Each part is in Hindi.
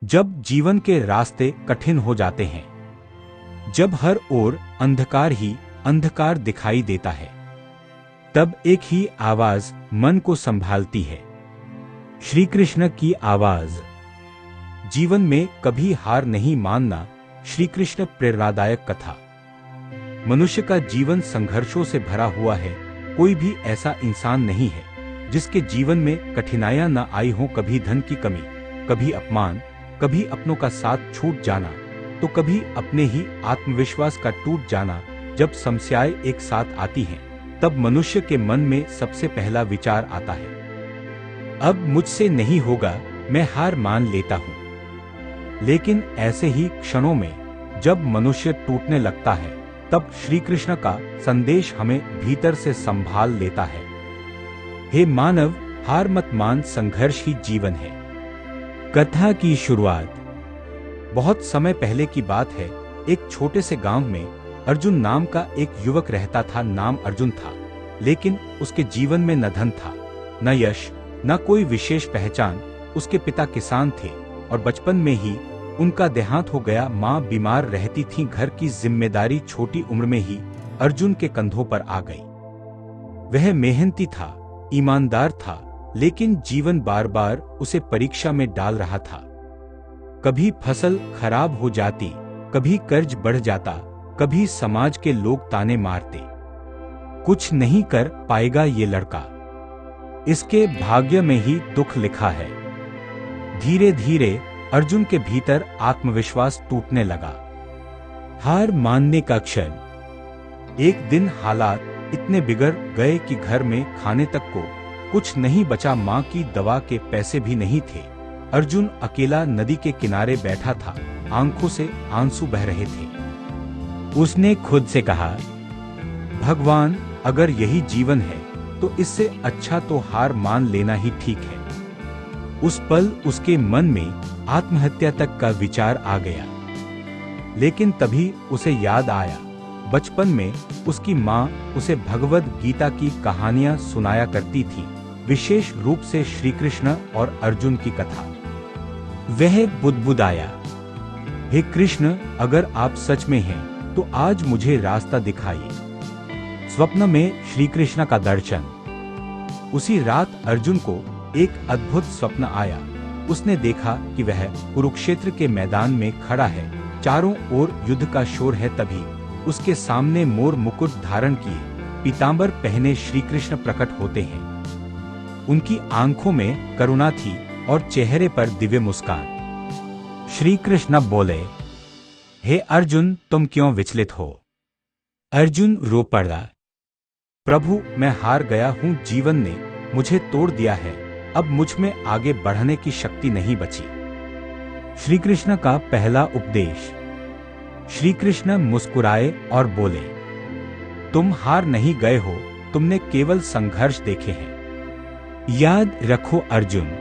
जब जीवन के रास्ते कठिन हो जाते हैं, जब हर ओर अंधकार ही अंधकार दिखाई देता है, तब एक ही आवाज मन को संभालती है, श्री कृष्ण की आवाज। जीवन में कभी हार नहीं मानना, श्री कृष्ण प्रेरणादायक कथा। मनुष्य का जीवन संघर्षों से भरा हुआ है। कोई भी ऐसा इंसान नहीं है जिसके जीवन में कठिनाइयां न आई हों। कभी धन की कमी, कभी अपमान, कभी अपनों का साथ छूट जाना, तो कभी अपने ही आत्मविश्वास का टूट जाना। जब समस्याएं एक साथ आती हैं, तब मनुष्य के मन में सबसे पहला विचार आता है, अब मुझसे नहीं होगा, मैं हार मान लेता हूं। लेकिन ऐसे ही क्षणों में जब मनुष्य टूटने लगता है, तब श्री कृष्ण का संदेश हमें भीतर से संभाल लेता है। हे मानव, हार मत मान, संघर्ष ही जीवन है। कथा की शुरुआत बहुत समय पहले की बात है। एक छोटे से गांव में अर्जुन नाम का एक युवक रहता था। नाम अर्जुन था, लेकिन उसके जीवन में न धन था, न यश, न कोई विशेष पहचान। उसके पिता किसान थे और बचपन में ही उनका देहांत हो गया। माँ बीमार रहती थी। घर की जिम्मेदारी छोटी उम्र में ही अर्जुन के कंधों पर आ गई। वह मेहनती था, ईमानदार था, लेकिन जीवन बार बार उसे परीक्षा में डाल रहा था। कभी फसल खराब हो जाती, कभी कर्ज बढ़ जाता, कभी समाज के लोग ताने मारते, कुछ नहीं कर पाएगा ये लड़का, इसके भाग्य में ही दुख लिखा है। धीरे धीरे अर्जुन के भीतर आत्मविश्वास टूटने लगा। हार मानने का क्षण। एक दिन हालात इतने बिगड़ गए कि घर में खाने तक को कुछ नहीं बचा। माँ की दवा के पैसे भी नहीं थे। अर्जुन अकेला नदी के किनारे बैठा था, आंखों से आंसू बह रहे थे। उसने खुद से कहा, भगवान, अगर यही जीवन है तो इससे अच्छा तो हार मान लेना ही ठीक है। उस पल उसके मन में आत्महत्या तक का विचार आ गया। लेकिन तभी उसे याद आया, बचपन में उसकी माँ उसे भगवद गीता की कहानियां सुनाया करती थी, विशेष रूप से श्री कृष्ण और अर्जुन की कथा। वह बुदबुदाया, हे कृष्ण, अगर आप सच में हैं तो आज मुझे रास्ता दिखाइए। स्वप्न में श्री कृष्ण का दर्शन। उसी रात अर्जुन को एक अद्भुत स्वप्न आया। उसने देखा कि वह कुरुक्षेत्र के मैदान में खड़ा है, चारों ओर युद्ध का शोर है। तभी उसके सामने मोर मुकुट धारण किए, पीतांबर पहने श्री कृष्ण प्रकट होते हैं। उनकी आंखों में करुणा थी और चेहरे पर दिव्य मुस्कान। श्री कृष्ण बोले, हे अर्जुन, तुम क्यों विचलित हो? अर्जुन रो पड़ा, प्रभु, मैं हार गया हूं। जीवन ने मुझे तोड़ दिया है। अब मुझ में आगे बढ़ने की शक्ति नहीं बची। श्री कृष्ण का पहला उपदेश। श्री कृष्ण मुस्कुराए और बोले, तुम हार नहीं गए हो, तुमने केवल संघर्ष देखे हैं। याद रखो अर्जुन,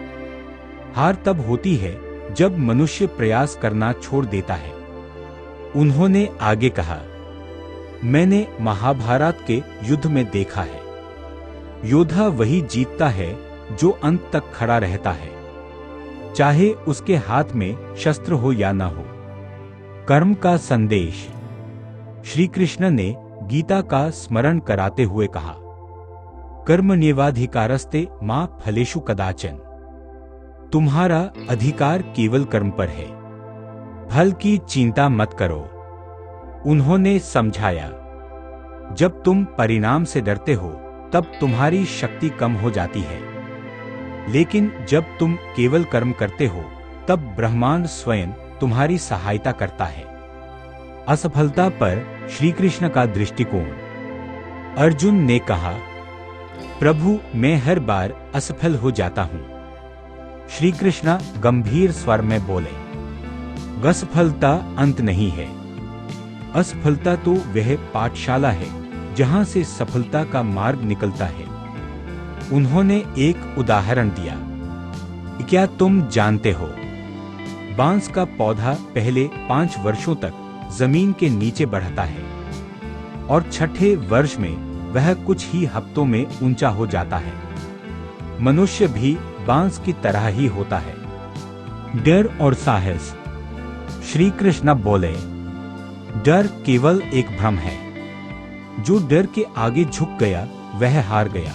हार तब होती है जब मनुष्य प्रयास करना छोड़ देता है। उन्होंने आगे कहा, मैंने महाभारत के युद्ध में देखा है, योद्धा वही जीतता है जो अंत तक खड़ा रहता है, चाहे उसके हाथ में शस्त्र हो या ना हो। कर्म का संदेश। श्री कृष्ण ने गीता का स्मरण कराते हुए कहा, कर्मण्येवाधिकारस्ते मा फलेषु कदाचन। तुम्हारा अधिकार केवल कर्म पर है, फल की चिंता मत करो। उन्होंने समझाया, जब तुम परिणाम से डरते हो तब तुम्हारी शक्ति कम हो जाती है, लेकिन जब तुम केवल कर्म करते हो तब ब्रह्मांड स्वयं तुम्हारी सहायता करता है। असफलता पर श्री कृष्ण का दृष्टिकोण। अर्जुन ने कहा, प्रभु, मैं हर बार असफल हो जाता हूं। श्री कृष्ण गंभीर स्वर में बोले, असफलता अंत नहीं है। असफलता तो वह पाठशाला है जहां से सफलता का मार्ग निकलता है। उन्होंने एक उदाहरण दिया, क्या तुम जानते हो, बांस का पौधा पहले 5 वर्षों तक जमीन के नीचे बढ़ता है और छठे वर्ष में वह कुछ ही हफ्तों में ऊंचा हो जाता है। मनुष्य भी बांस की तरह ही होता है। डर और साहस। श्री कृष्ण बोले, डर केवल एक भ्रम है। जो डर के आगे झुक गया वह हार गया,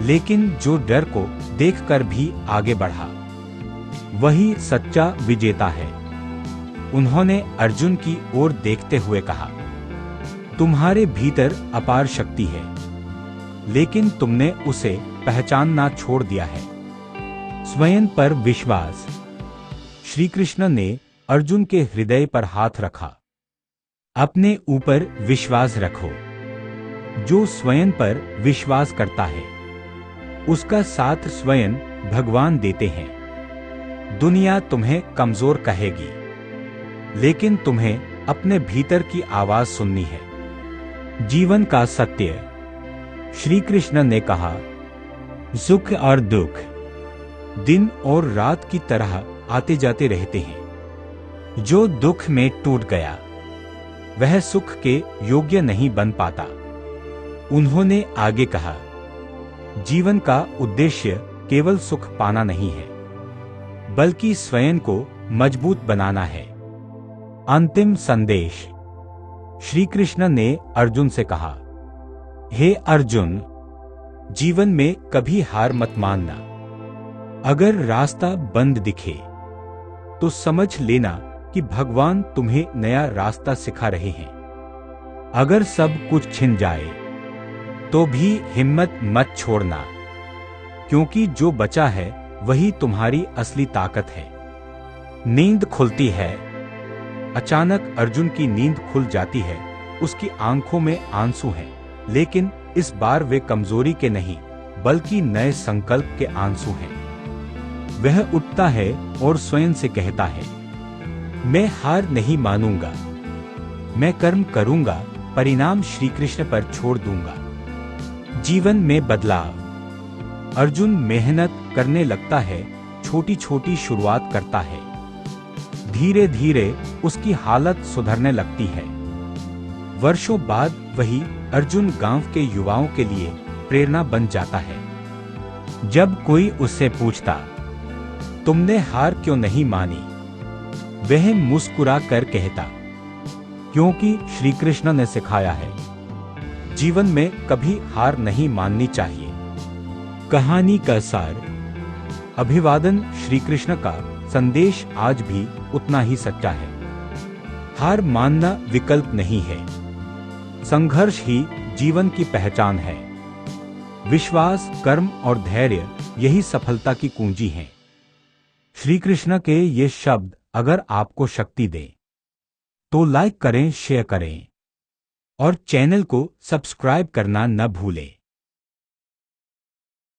लेकिन जो डर को देखकर भी आगे बढ़ा वही सच्चा विजेता है। उन्होंने अर्जुन की ओर देखते हुए कहा, तुम्हारे भीतर अपार शक्ति है, लेकिन तुमने उसे पहचानना छोड़ दिया है। स्वयं पर विश्वास। श्री कृष्ण ने अर्जुन के हृदय पर हाथ रखा। अपने ऊपर विश्वास रखो। जो स्वयं पर विश्वास करता है उसका साथ स्वयं भगवान देते हैं। दुनिया तुम्हें कमजोर कहेगी, लेकिन तुम्हें अपने भीतर की आवाज सुननी है। जीवन का सत्य। श्री कृष्ण ने कहा, सुख और दुख दिन और रात की तरह आते जाते रहते हैं। जो दुख में टूट गया वह सुख के योग्य नहीं बन पाता। उन्होंने आगे कहा, जीवन का उद्देश्य केवल सुख पाना नहीं है, बल्कि स्वयं को मजबूत बनाना है। अंतिम संदेश। श्री कृष्ण ने अर्जुन से कहा, हे अर्जुन, जीवन में कभी हार मत मानना। अगर रास्ता बंद दिखे तो समझ लेना कि भगवान तुम्हें नया रास्ता सिखा रहे हैं। अगर सब कुछ छिन जाए तो भी हिम्मत मत छोड़ना, क्योंकि जो बचा है वही तुम्हारी असली ताकत है। नींद खुलती है। अचानक अर्जुन की नींद खुल जाती है। उसकी आंखों में आंसू हैं, लेकिन इस बार वे कमजोरी के नहीं बल्कि नए संकल्प के आंसू हैं। वह उठता है और स्वयं से कहता है, मैं हार नहीं मानूंगा। मैं कर्म करूंगा, परिणाम श्री कृष्ण पर छोड़ दूंगा। जीवन में बदलाव। अर्जुन मेहनत करने लगता है, छोटी छोटी शुरुआत करता है। धीरे धीरे उसकी हालत सुधरने लगती है। वर्षों बाद वही अर्जुन गांव के युवाओं के लिए प्रेरणा बन जाता है। जब कोई उससे पूछता, तुमने हार क्यों नहीं मानी, वह मुस्कुरा कर कहता, क्योंकि श्री कृष्ण ने सिखाया है, जीवन में कभी हार नहीं माननी चाहिए। कहानी का सार। अभिवादन। श्री कृष्ण का संदेश आज भी उतना ही सच्चा है। हार मानना विकल्प नहीं है, संघर्ष ही जीवन की पहचान है। विश्वास, कर्म और धैर्य यही सफलता की कुंजी हैं। श्री कृष्ण के ये शब्द अगर आपको शक्ति दें तो लाइक करें, शेयर करें और चैनल को सब्सक्राइब करना न भूलें।